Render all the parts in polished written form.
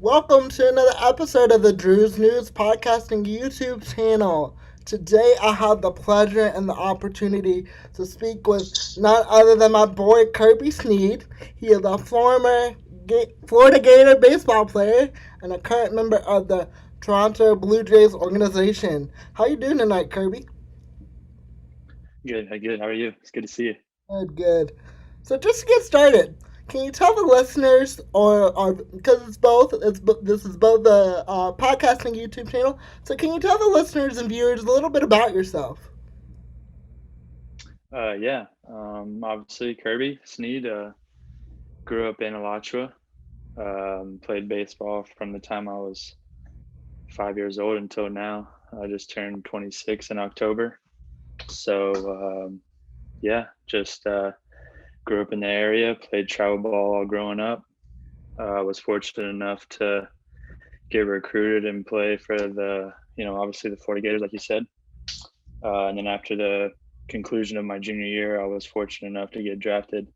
Welcome to another episode of the Drew's News Podcasting YouTube channel. Today I have the pleasure and the opportunity to speak with none other than my boy Kirby Snead. He is a former Florida Gator baseball player and a current member of the Toronto Blue Jays organization. How you doing tonight, Kirby? Good. Good. How are you? It's good to see you. Good, good. So just to get started, can you tell the listeners, or because it's both, this is both the podcast and YouTube channel. So can you tell the listeners and viewers a little bit about yourself? Yeah. Obviously, Kirby Snead grew up in Alachua. Played baseball from the time I was 5 years old until now. I just turned 26 in October. So yeah, just grew up in the area. Played travel ball all growing up. Was fortunate enough to get recruited and play for obviously the Florida Gators, like you said. And then after the conclusion of my junior year, I was fortunate enough to get drafted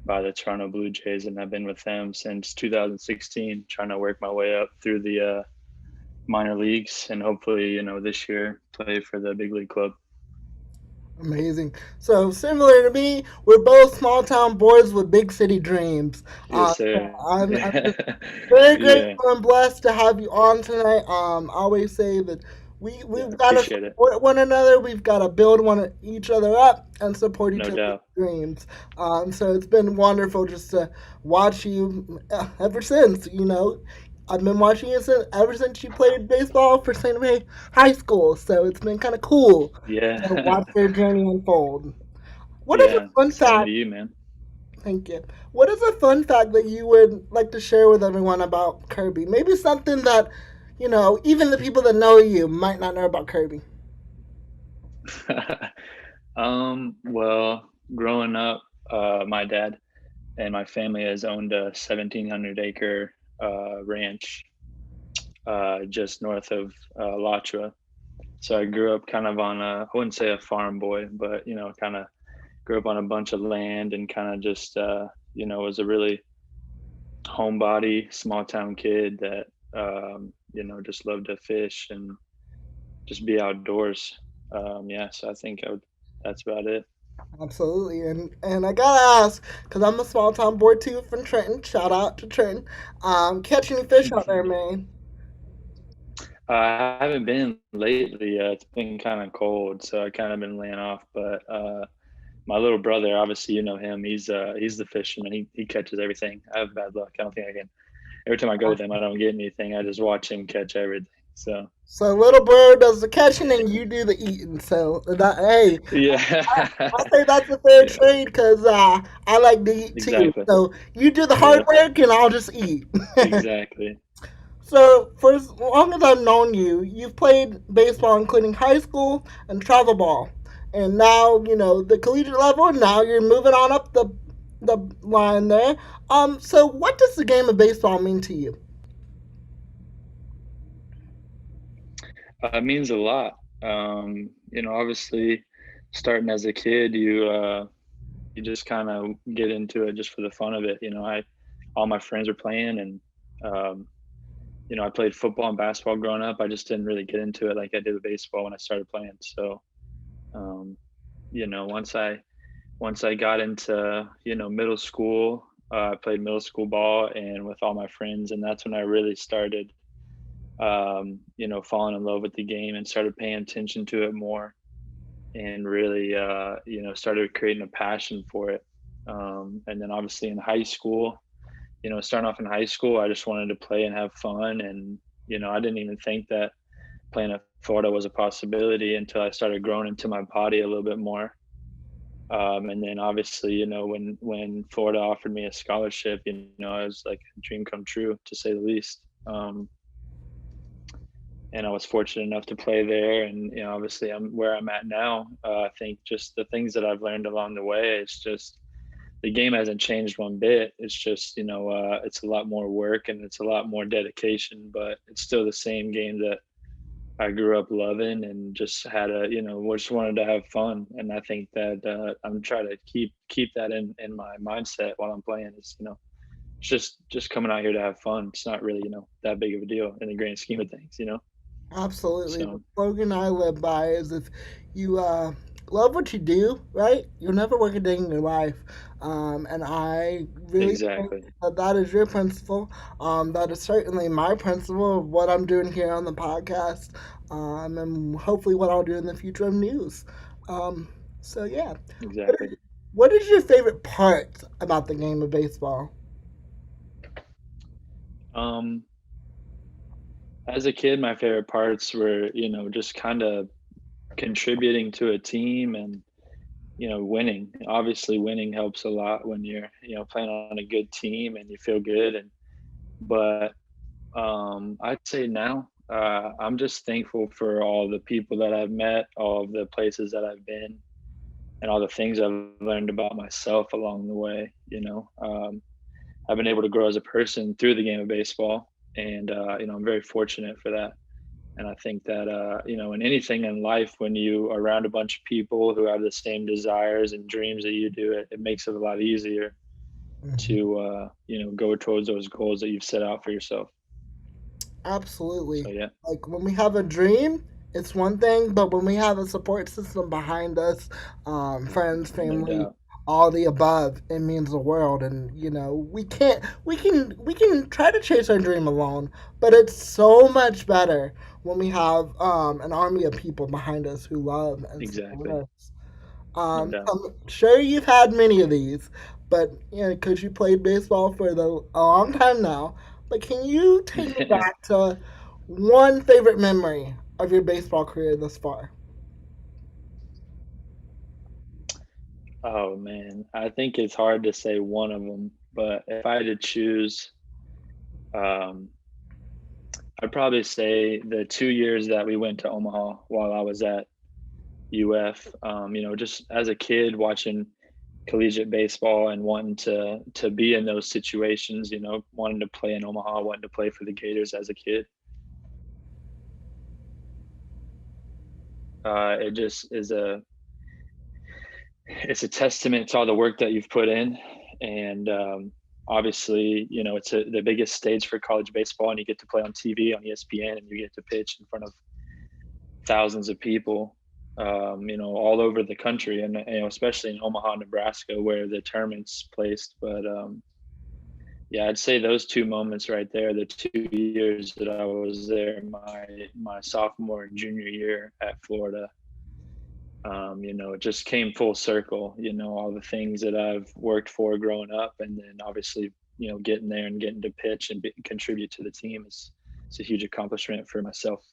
by the Toronto Blue Jays, and I've been with them since 2016, trying to work my way up through the minor leagues, and hopefully, this year play for the big league club. Amazing. So similar to me, we're both small town boys with big city dreams. Yes, So sir. I'm just very Yeah, grateful and blessed to have you on tonight. I always say that yeah, we've got to appreciate it. support one another. We've got to build each other up and support each No other's doubt. dreams. So it's been wonderful just to watch you ever since. I've been watching you ever since you played baseball for St. May High School. So it's been kind of cool to Yeah, watch their journey unfold. What is a yeah. fun Same fact? to you, man. Thank you. What is a fun fact that you would like to share with everyone about Kirby? Maybe something that, even the people that know you might not know about Kirby. Well, growing up, my dad and my family has owned a 1,700-acre ranch just north of Alachua. So I grew up kind of on I wouldn't say a farm boy, but kind of grew up on a bunch of land and kind of just was a really homebody, small town kid that just loved to fish and just be outdoors. Yeah, so I think that's about it. Absolutely, and I gotta ask because I'm a small town boy too from Trenton. Shout out to Trenton. Catch any fish out there, man? I haven't been lately. It's been kind of cold, so I kind of been laying off. But my little brother, obviously, you know him. He's the fisherman. He catches everything. I have bad luck. I don't think I can. Every time I go with him, I don't get anything. I just watch him catch everything. So So little bro does the catching and you do the eating. So that hey, I yeah, say that's a fair yeah, trade because I like to eat too. exactly. So you do the hard Yeah, work and I'll just eat. exactly. So for as long as I've known you, you've played baseball, including high school and travel ball, and now the collegiate level. Now you're moving on up the line there. So what does the game of baseball mean to you? It means a lot. Obviously, starting as a kid, you just kind of get into it just for the fun of it. I all my friends are playing, and um, I played football and basketball growing up. I just didn't really get into it like I did with baseball when I started playing. So, um, once I got into middle school, I played middle school ball and with all my friends, and that's when I really started falling in love with the game and started paying attention to it more and really, started creating a passion for it. And then obviously in high school, starting off in high school, I just wanted to play and have fun. And, I didn't even think that playing at Florida was a possibility until I started growing into my body a little bit more. And then obviously, when Florida offered me a scholarship, it was like a dream come true to say the least. And I was fortunate enough to play there. And obviously, I'm where I'm at now. I think just the things that I've learned along the way. It's just the game hasn't changed one bit. It's just it's a lot more work and it's a lot more dedication, but it's still the same game that I grew up loving and just had just wanted to have fun. And I think that I'm trying to keep that in my mindset while I'm playing. Is just coming out here to have fun. It's not really, that big of a deal in the grand scheme of things. Absolutely. The So slogan I live by is if you love what you do, right, you'll never work a day in your life. And I really think exactly, that that is your principle. That is certainly my principle of what I'm doing here on the podcast, and hopefully what I'll do in the future of news. Um, so, yeah. What exactly. is, what is your favorite part about the game of baseball? Um, as a kid, my favorite parts were, just kind of contributing to a team and, winning. Obviously, winning helps a lot when you're, playing on a good team and you feel good. But I'd say now, I'm just thankful for all the people that I've met, all of the places that I've been, and all the things I've learned about myself along the way. I've been able to grow as a person through the game of baseball, and I'm very fortunate for that. And I think that in anything in life, when you are around a bunch of people who have the same desires and dreams that you do, it makes it a lot easier Mhm. to go towards those goals that you've set out for yourself. So Absolutely. yeah, Like when we have a dream, it's one thing, but when we have a support system behind us, friends, no family, doubt. all the above, it means the world. And we can try to chase our dream alone, but it's so much better when we have an army of people behind us who love and support Exactly. us. No doubt. I'm sure you've had many of these, but because you played baseball for a long time now. But can you take me back to one favorite memory of your baseball career thus far? Oh man, I think it's hard to say one of them, but if I had to choose, um, I'd probably say the 2 years that we went to Omaha while I was at UF. Just as a kid watching collegiate baseball and wanting to be in those situations, wanting to play in Omaha, wanting to play for the Gators as a kid. It just is it's a testament to all the work that you've put in, and obviously, it's the biggest stage for college baseball, and you get to play on TV on ESPN, and you get to pitch in front of thousands of people, all over the country, and especially in Omaha, Nebraska, where the tournament's placed. But yeah, I'd say those two moments right there, the 2 years that I was there, my sophomore and junior year at Florida, it just came full circle, all the things that I've worked for growing up, and then obviously, getting there and getting to pitch and contribute to the team is it's a huge accomplishment for myself.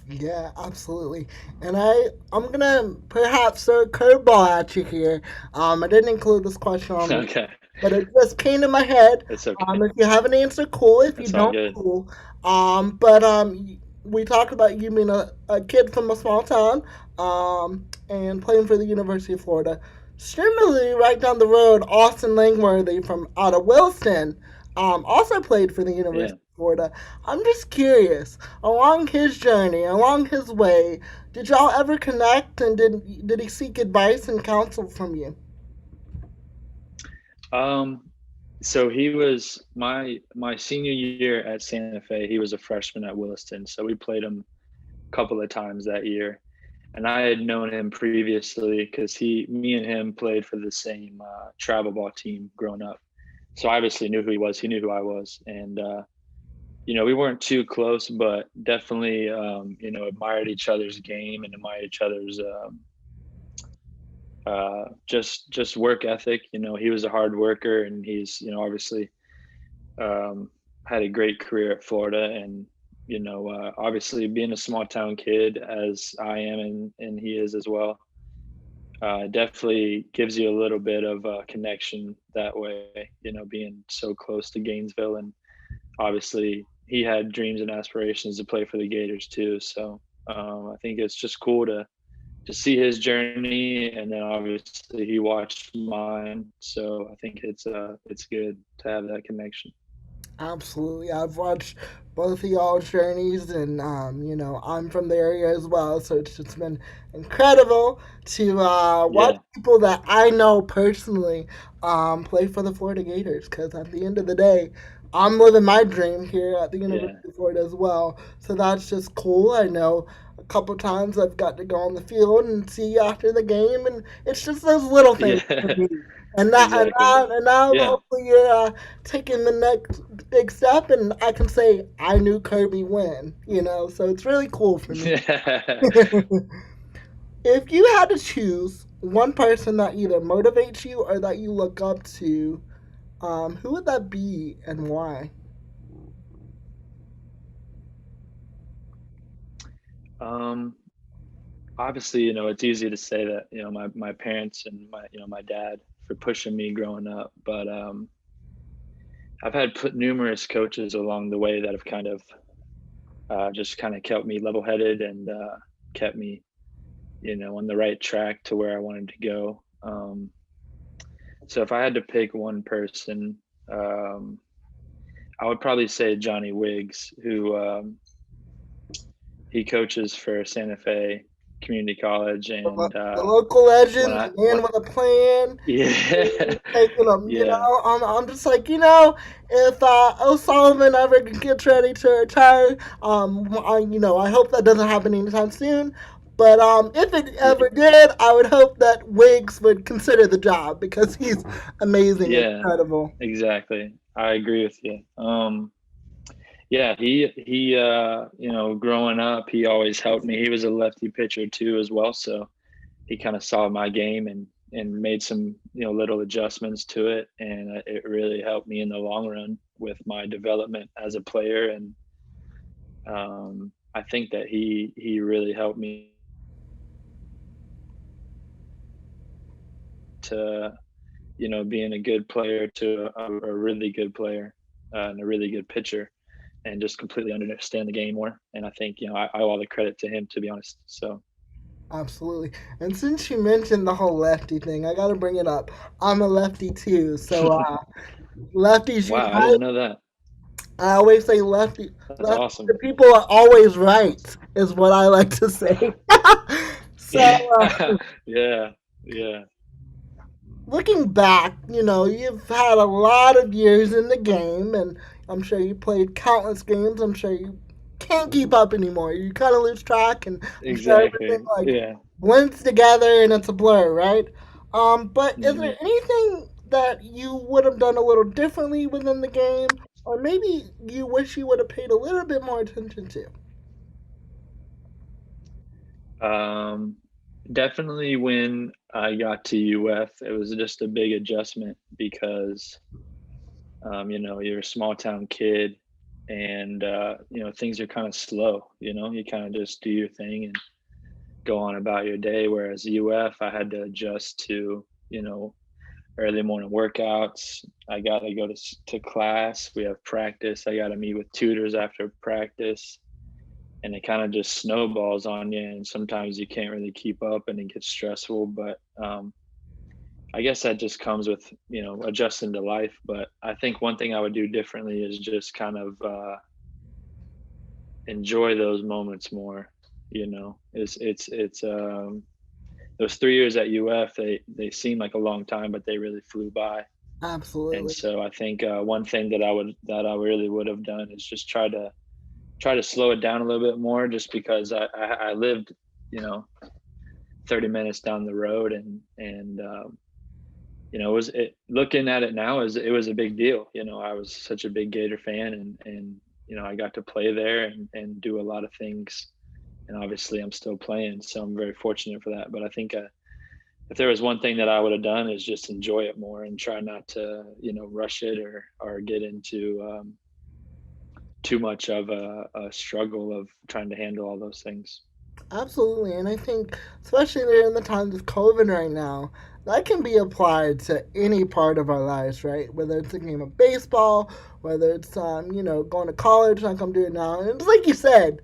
Yeah, absolutely. And I'm gonna perhaps throw a curveball at you here. I didn't include this question on the, Okay, but it just came to my head. it's okay. If you have an answer, cool. If you That's all don't, good. cool. We talked about you being a kid from a small town, and playing for the University of Florida. Similarly, right down the road, Austin Langworthy from out of Wilson, also played for the Yeah. University of Florida. I'm just curious, along his journey, along his way, did y'all ever connect, and did he seek advice and counsel from you? Um, so he was my senior year at Santa Fe. He was a freshman at Williston, so we played him a couple of times that year. And I had known him previously because me and him played for the same travel ball team growing up. So I obviously knew who he was. He knew who I was, and we weren't too close, but definitely, admired each other's game and admired each other's just work ethic. He was a hard worker, and he's obviously um, had a great career at Florida, and obviously being a small town kid as I am, and he is as well. Definitely gives you a little bit of a connection that way, being so close to Gainesville. And obviously he had dreams and aspirations to play for the Gators too. So I think it's just cool to see his journey, and then obviously he watched mine. So I think it's good to have that connection. Absolutely. I've watched both of y'all's journeys, and, I'm from the area as well, so it's just been incredible to watch Yeah, people that I know personally play for the Florida Gators, because at the end of the day, I'm living my dream here at the yeah, University of Florida as well, so that's just cool. I know a couple times I've got to go on the field and see you after the game, and it's just those little things for yeah, me. And that, and exactly. now, and now, Yeah, hopefully, you're taking the next big step, and I can say I knew Kirby when, so it's really cool for me. yeah. If you had to choose one person that either motivates you or that you look up to, who would that be and why? Um, Obviously, it's easy to say that, my parents and my dad for pushing me growing up, but I've had put numerous coaches along the way that have kind of just kind of kept me level-headed and kept me, on the right track to where I wanted to go. So if I had to pick one person, um, I would probably say Johnny Wiggs, who he coaches for Santa Fe Community College, and The local legend, the man when with a plan. yeah, Taking them, yeah, I'm just like, if O'Sullivan ever gets ready to retire, I hope that doesn't happen anytime soon. But if it yeah, ever did, I would hope that Wiggs would consider the job because he's amazing and yeah, incredible. exactly. I agree with you. Yeah, he growing up, he always helped me. He was a lefty pitcher too as well, so he kind of saw my game and made some, little adjustments to it, and it really helped me in the long run with my development as a player. And I think that he really helped me to, being a good player to a really good player, and a really good pitcher, and just completely understand the game more. And I think, I owe all the credit to him, to be honest. So, Absolutely. And since you mentioned the whole lefty thing, I got to bring it up. I'm a lefty too, so lefties wow, I unite. didn't know that. I always say lefty. That's Lefty. The awesome. people are always right, is what I like to say. So, Yeah, yeah, yeah, looking back, you've had a lot of years in the game, and I'm sure you played countless games. I'm sure you can't keep up anymore. You kind of lose track, and I'm sure everything exactly. like Yeah. blends together, and it's a blur, right? But is Hmm. there anything that you would have done a little differently within the game, or maybe you wish you would have paid a little bit more attention to? Um, Definitely when I got to UF, it was just a big adjustment because, you're a small town kid, and, things are kind of slow, you kind of just do your thing and go on about your day. Whereas UF, I had to adjust to, early morning workouts. I got to go to class. We have practice. I got to meet with tutors after practice, and it kind of just snowballs on you. And sometimes you can't really keep up, and it gets stressful. But I guess that just comes with adjusting to life. But I think one thing I would do differently is just kind of enjoy those moments more. It's those 3 years at UF, they seem like a long time, but they really flew by. And Absolutely. so I think one thing that I really would have done is just try to slow it down a little bit more, just because I lived, you know, 30 minutes down the road, and looking at it now, it was a big deal. I was such a big Gator fan, and I got to play there and do a lot of things, and obviously I'm still playing, so I'm very fortunate for that. But I think if there was one thing that I would have done is just enjoy it more and try not to rush it or get into too much of a struggle of trying to handle all those things. Absolutely, and I think, especially during the times of COVID right now, that can be applied to any part of our lives, right? Whether it's a game of baseball, whether it's going to college like I'm doing now, and it's like you said,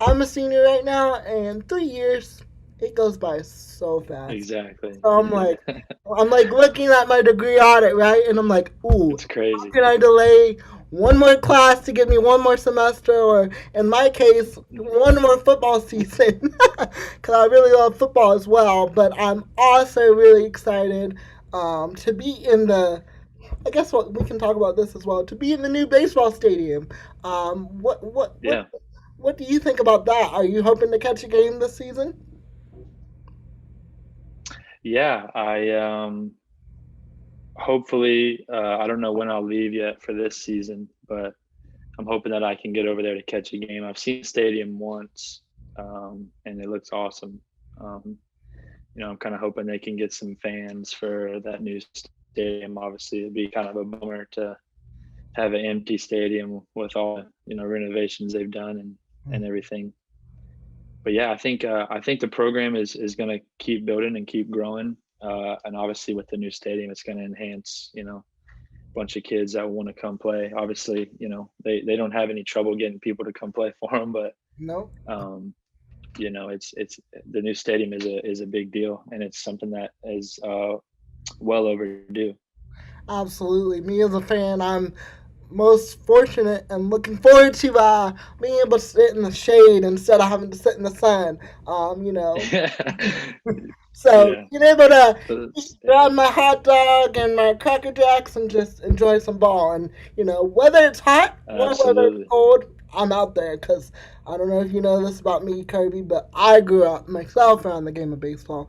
I'm a senior right now, and 3 years it goes by so fast. Exactly. So Yeah. I'm like looking at my degree audit, right, and I'm like, ooh, It's how crazy. can I delay one more class to give me one more semester, or in my case, one more football season, because I really love football as well. But I'm also really excited to be in the. I guess what we can talk about this as well. To be in the new baseball stadium. Um, what what what Yeah, what do you think about that? Are you hoping to catch a game this season? yeah. I hopefully I don't know when I'll leave yet for this season, but I'm hoping that I can get over there to catch a game. I've seen the stadium once, and it looks awesome. Um, I'm kind of hoping they can get some fans for that new stadium. Obviously, it'd be kind of a bummer to have an empty stadium with all renovations they've done and everything. But yeah, I think the program is going to keep building and keep growing. And obviously, with the new stadium, it's going to enhance a bunch of kids that want to come play. Obviously, they don't have any trouble getting people to come play for them, but No. um, it's the new stadium is a big deal, and it's something that is well overdue. Absolutely. Me as a fan, I'm most fortunate and looking forward to being able to sit in the shade instead of having to sit in the sun. You know, so Yeah, being able to so grab my hot dog and my Cracker Jacks and just enjoy some ball. And whether it's hot or whether it's absolutely. cold, I'm out there because I don't know if you know this about me, Kirby, but I grew up myself around the game of baseball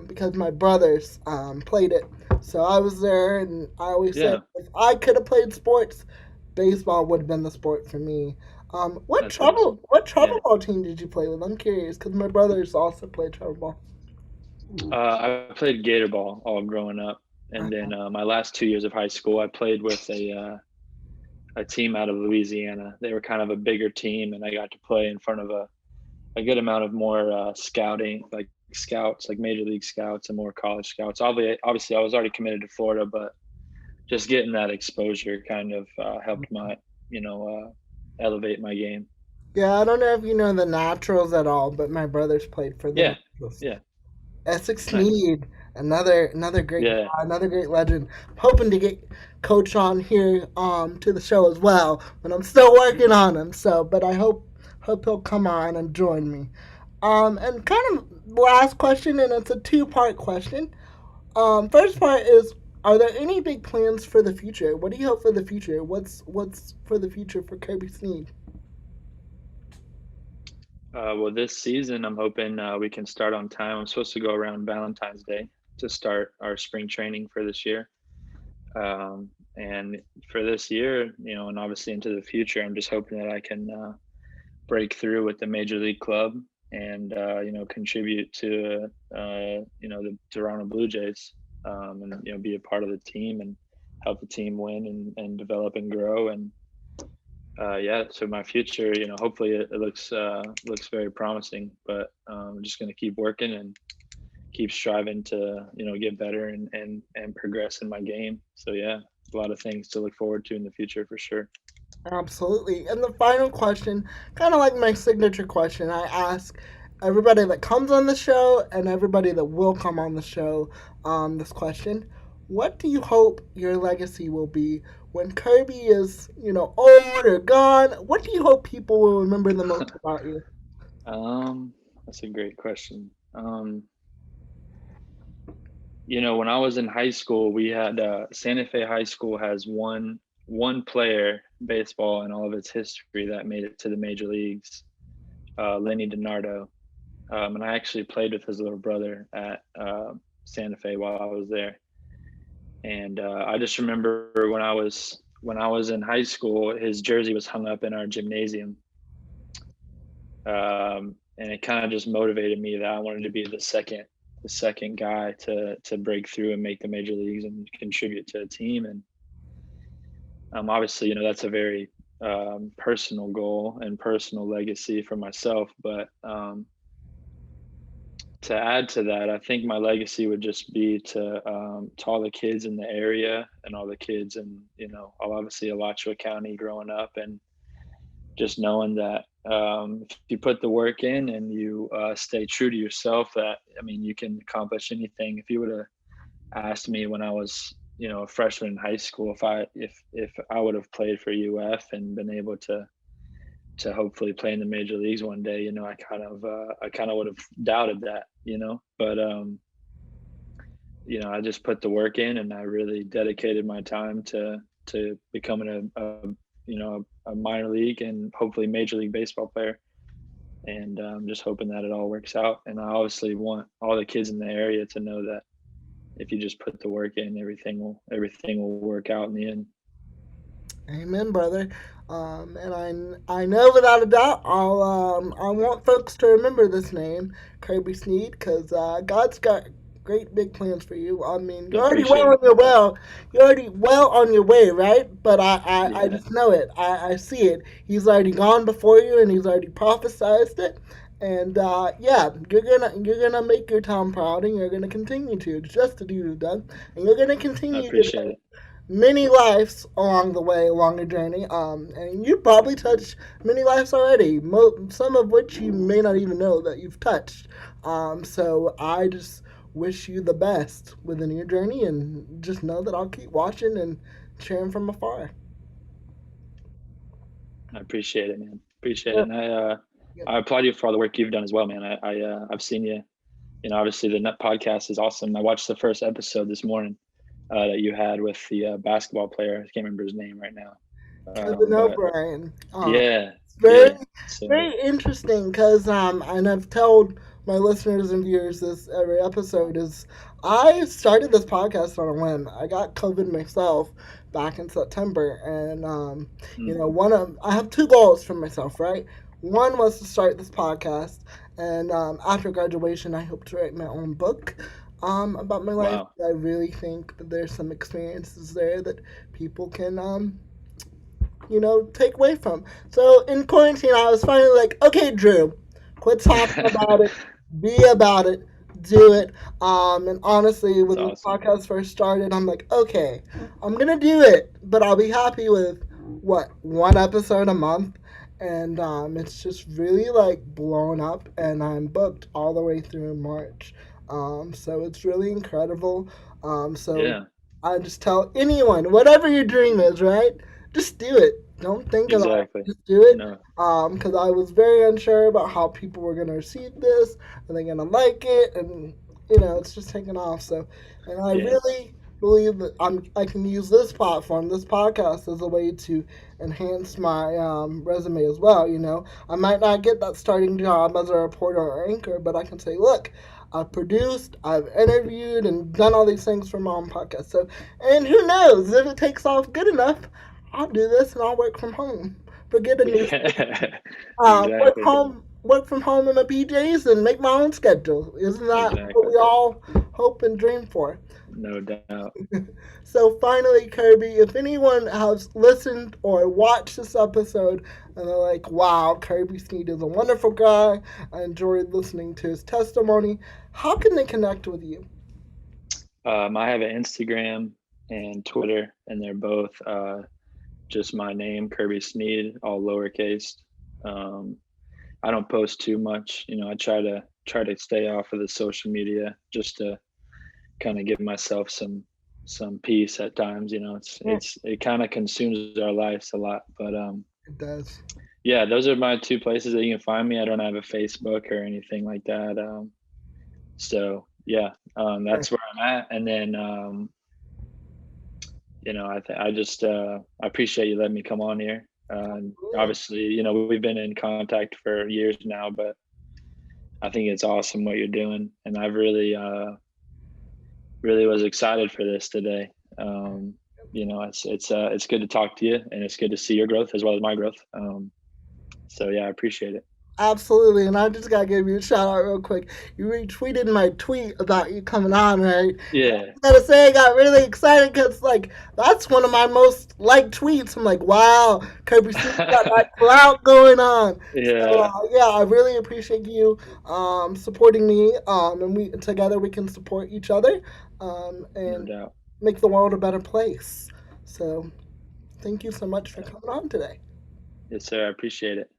because my brothers played it. So I was there, and I always said Yeah, if I could have played sports, baseball would have been the sport for me. What that's awesome. travel Yeah. ball team did you play with? I'm curious because my brothers also played travel ball. I played Gator ball all growing up, and then my last 2 years of high school, I played with a team out of Louisiana. They were kind of a bigger team, and I got to play in front of a good amount of more scouting, like scouts, like major league scouts and more college scouts. Obviously, I was already committed to Florida, but just getting that exposure kind of helped my, elevate my game. Yeah, I don't know if you know the Naturals at all, but my brothers played for the Yeah, Naturals. yeah, Essex nice. Snead, another great guy, Yeah, another great legend. I'm hoping to get Coach on here to the show as well, but I'm still working on him. So, but I hope he'll come on and join me. And kind of last question, and it's a two-part question. First part is, are there any big plans for the future? What do you hope for the future? What's for the future for Kirby Snead? well, this season, I'm hoping we can start on time. I'm supposed to go around Valentine's Day to start our spring training for this year. And for this year, and obviously into the future, I'm just hoping that I can break through with the major league club and contribute to the Toronto Blue Jays, and be a part of the team and help the team win and develop and grow. And yeah, so my future, hopefully it looks very promising. But I'm just going to keep working and keep striving to get better and progress in my game. So yeah, a lot of things to look forward to in the future for sure. Absolutely. And the final question, kind of like my signature question, I ask everybody that comes on the show and everybody that will come on the show this question. What do you hope your legacy will be when Kirby is, old or gone? What do you hope people will remember the most about you? That's a great question. When I was in high school, we had Santa Fe High School has one player baseball in all of its history that made it to the major leagues, Lenny DiNardo. And I actually played with his little brother at Santa Fe while I was there. And I just remember when I was in high school, his jersey was hung up in our gymnasium, and it kind of just motivated me that I wanted to be the second guy to break through and make the major leagues and contribute to a team. And obviously, that's a very personal goal and personal legacy for myself. But to add to that, I think my legacy would just be to all the kids in the area and all the kids in obviously Alachua County growing up, and just knowing that if you put the work in and you stay true to yourself, that I mean you can accomplish anything. If you would have asked me when I was a freshman in high school, if I would have played for UF and been able to hopefully play in the major leagues one day, I kind of would have doubted that, but I just put the work in, and I really dedicated my time to becoming a minor league and hopefully major league baseball player. And just hoping that it all works out. And I obviously want all the kids in the area to know that if you just put the work in, everything will work out in the end. Amen, brother. And I know without a doubt, I want folks to remember this name, Kirby Snead, because God's got great big plans for you. I mean, I appreciate it. you're already well on your way, right? But I Yeah, just know it. I see it. He's already gone before you, and he's already prophesized it. And yeah, you're gonna make your town proud, and you're gonna continue to just to do you've done, and you're gonna I continue to appreciate it. many lives along the way, along the journey. And you probably touched many lives already, some of which you may not even know that you've touched. So I just wish you the best within your journey, and just know that I'll keep watching and cheering from afar. I appreciate it, man. Appreciate it. Yeah, And yeah. I applaud you for all the work you've done as well, man. I've seen you. Obviously the Nut podcast is awesome. I watched the first episode this morning that you had with the basketball player. I can't remember his name right now. Kevin But O'Brien. yeah, Very, yeah. So very interesting because and I've told my listeners and viewers this every episode is I started this podcast on a whim. I got COVID myself back in September, and mm, one of I have two goals for myself. Right, one was to start this podcast, and after graduation, I hope to write my own book. About my life, wow. I really think that there's some experiences there that people can take away from. So in quarantine, I was finally like, okay, Drew, quit talking about it, be about it, do it. And honestly, That's when this awesome. podcast first started, I'm like, okay, I'm gonna do it, but I'll be happy with what one episode a month. And it's just really like blown up, and I'm booked all the way through March. So it's really incredible. So Yeah, I just tell anyone, whatever your dream is, right? Just do it. Don't think about exactly. it. Just do it. No, Because I was very unsure about how people were gonna receive this. Are they gonna like it? And it's just taking off. So, and I yeah, really believe that I can use this platform, this podcast, as a way to enhance my resume as well. I might not get that starting job as a reporter or anchor, but I can say, look. I've produced, I've interviewed, and done all these things for my own podcast. So, and who knows if it takes off good enough, I'll do this and I'll work from home. Forget a new yeah. work Exactly, work from home in my PJs and make my own schedule. Isn't that what exactly. we all hope and dream for? No doubt. So finally, Kirby, if anyone has listened or watched this episode and they're like, "Wow, Kirby Snead is a wonderful guy. I enjoyed listening to his testimony," how can they connect with you? I have an Instagram and Twitter, and they're both just my name, Kirby Snead, all lowercase. Um, I don't post too much. I try to stay off of the social media just to kind of give myself some peace at times. Yeah, It kind of consumes our lives a lot. But it does. yeah, those are my two places that you can find me. I don't have a Facebook or anything like that. So yeah, Yeah. that's where I'm at. And then I just I appreciate you letting me come on here. Obviously, we've been in contact for years now, but I think it's awesome what you're doing, and I really was excited for this today. It's good to talk to you, and it's good to see your growth as well as my growth. So yeah, I appreciate it. Absolutely, and I just gotta give you a shout out real quick. You retweeted my tweet about you coming on, right? Yeah, Gotta say, I got really excited because like that's one of my most liked tweets. I'm like, wow, Kirby Sneak got that clout going on. So yeah, yeah, I really appreciate you supporting me, and we together we can support each other, no and doubt. make the world a better place. So thank you so much for coming on today. Yes, sir. I appreciate it.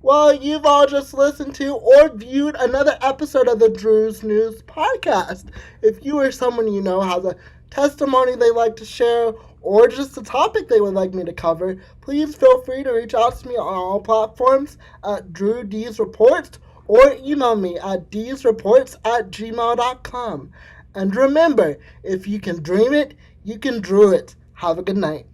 Well, you've all just listened to or viewed another episode of the Drew's News podcast. If you or someone you know has a testimony they'd like to share, or just a topic they would like me to cover, please feel free to reach out to me on all platforms at Drew D's Reports or email me at dsreports@gmail.com. And remember, if you can dream it, you can drew it. Have a good night.